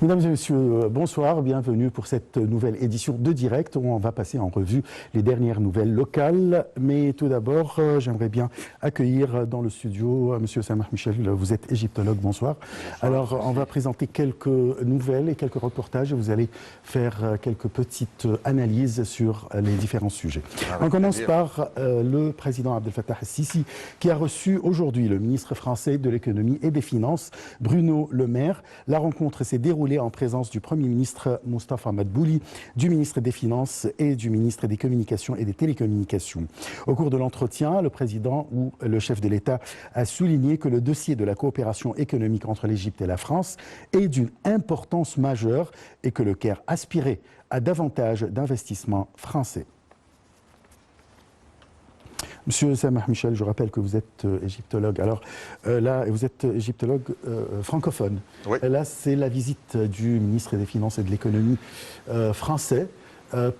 Mesdames et messieurs, bonsoir, bienvenue pour cette nouvelle édition de Direct où on va passer en revue les dernières nouvelles locales. Mais tout d'abord, j'aimerais bien accueillir dans le studio Monsieur Samah Michel, vous êtes égyptologue, bonsoir. Alors, on va présenter quelques nouvelles et quelques reportages et vous allez faire quelques petites analyses sur les différents sujets. On commence par le président Abdel Fattah el-Sisi qui a reçu aujourd'hui le ministre français de l'économie et des finances, Bruno Le Maire. La rencontre s'est déroulée en présence du Premier ministre Moustapha Madbouli, du ministre des Finances et du ministre des Communications et des Télécommunications. Au cours de l'entretien, le président ou le chef de l'État a souligné que le dossier de la coopération économique entre l'Égypte et la France est d'une importance majeure et que le Caire aspirait à davantage d'investissements français. Monsieur Samah Michel, je rappelle que vous êtes égyptologue. Alors là, vous êtes égyptologue francophone. Oui. Là, c'est la visite du ministre des Finances et de l'économie français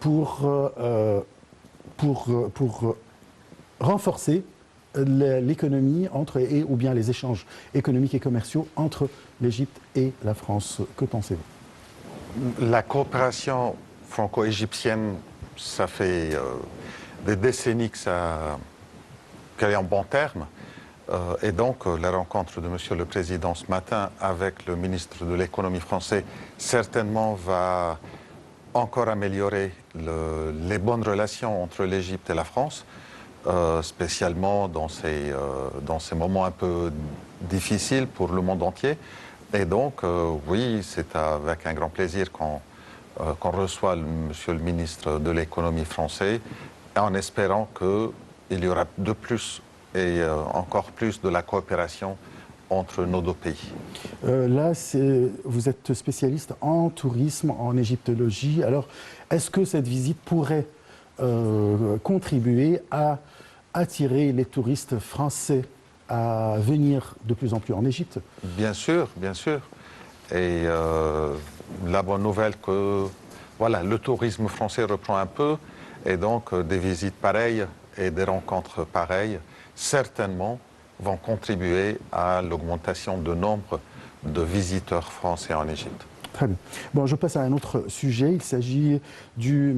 pour renforcer l'économie ou bien les échanges économiques et commerciaux entre l'Égypte et la France. Que pensez-vous? La coopération franco-égyptienne, ça fait des décennies qu'elle est en bons termes. Et donc, la rencontre de Monsieur le Président ce matin avec le ministre de l'économie français certainement va encore améliorer les bonnes relations entre l'Égypte et la France, spécialement dans ces moments un peu difficiles pour le monde entier. Et donc, oui, c'est avec un grand plaisir qu'on reçoit Monsieur le ministre de l'économie français, en espérant qu'il y aura de plus et encore plus de la coopération entre nos deux pays. Là, vous êtes spécialiste en tourisme, en égyptologie. Alors, est-ce que cette visite pourrait contribuer à attirer les touristes français à venir de plus en plus en Égypte? Bien sûr, bien sûr. Et la bonne nouvelle que voilà, le tourisme français reprend un peu. Et donc, des visites pareilles et des rencontres pareilles, certainement, vont contribuer à l'augmentation du nombre de visiteurs français en Égypte. Très bien. Bon, je passe à un autre sujet. Il s'agit du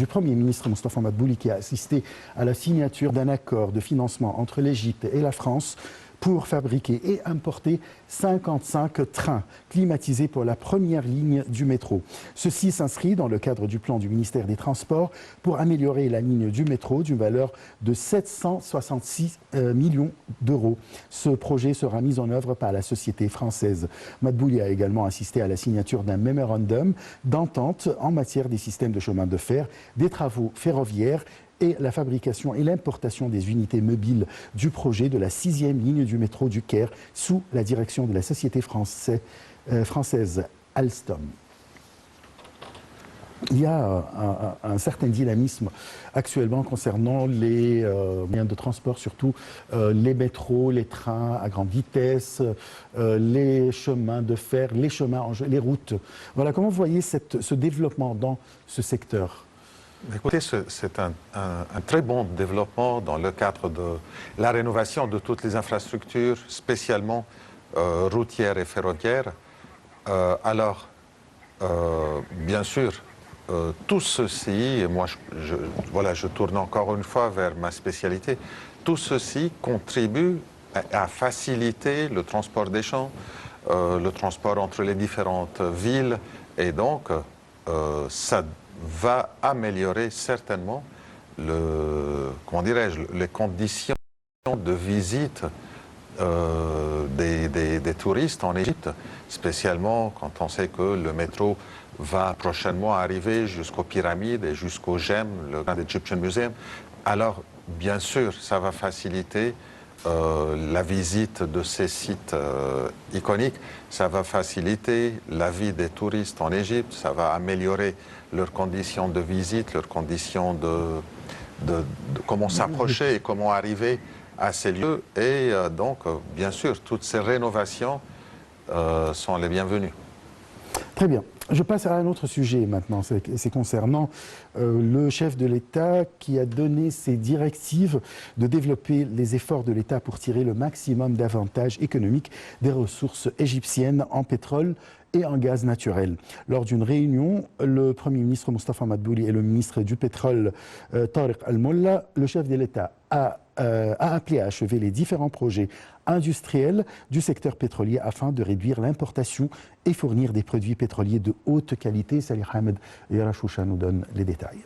Premier ministre Moustapha Madbouli qui a assisté à la signature d'un accord de financement entre l'Égypte et la France pour fabriquer et importer 55 trains climatisés pour la première ligne du métro. Ceci s'inscrit dans le cadre du plan du ministère des Transports pour améliorer la ligne du métro d'une valeur de 766 millions d'euros. Ce projet sera mis en œuvre par la société française. Madbouli a également assisté à la signature d'un mémorandum d'entente en matière des systèmes de chemin de fer, des travaux ferroviaires et la fabrication et l'importation des unités mobiles du projet de la 6e ligne du métro du Caire sous la direction de la société française Alstom. Il y a un certain dynamisme actuellement concernant les moyens de transport, surtout les métros, les trains à grande vitesse, les chemins de fer, les routes. Voilà, comment vous voyez ce développement dans ce secteur ? Écoutez, c'est un très bon développement dans le cadre de la rénovation de toutes les infrastructures, spécialement routières et ferroviaires. Bien sûr, tout ceci, et moi je tourne encore une fois vers ma spécialité, tout ceci contribue à faciliter le transport des gens, le transport entre les différentes villes, et donc ça va améliorer certainement les conditions de visite des touristes en Égypte, spécialement quand on sait que le métro va prochainement arriver jusqu'aux pyramides et jusqu'au GEM, le Grand Egyptian Museum. Alors, bien sûr, ça va faciliter la visite de ces sites iconiques, ça va faciliter la vie des touristes en Égypte, ça va améliorer leurs conditions de visite, leurs conditions de comment s'approcher et comment arriver à ces lieux. Et donc, bien sûr, toutes ces rénovations sont les bienvenues. Très bien. Je passe à un autre sujet maintenant, c'est concernant le chef de l'État qui a donné ses directives de développer les efforts de l'État pour tirer le maximum d'avantages économiques des ressources égyptiennes en pétrole et en gaz naturel. Lors d'une réunion, le Premier ministre Mostafa Madbouli et le ministre du Pétrole Tariq Al-Molla, le chef de l'État a appelé à achever les différents projets industriels du secteur pétrolier afin de réduire l'importation et fournir des produits pétroliers de haute qualité. Salih Hamed et Rachoucha nous donnent les détails.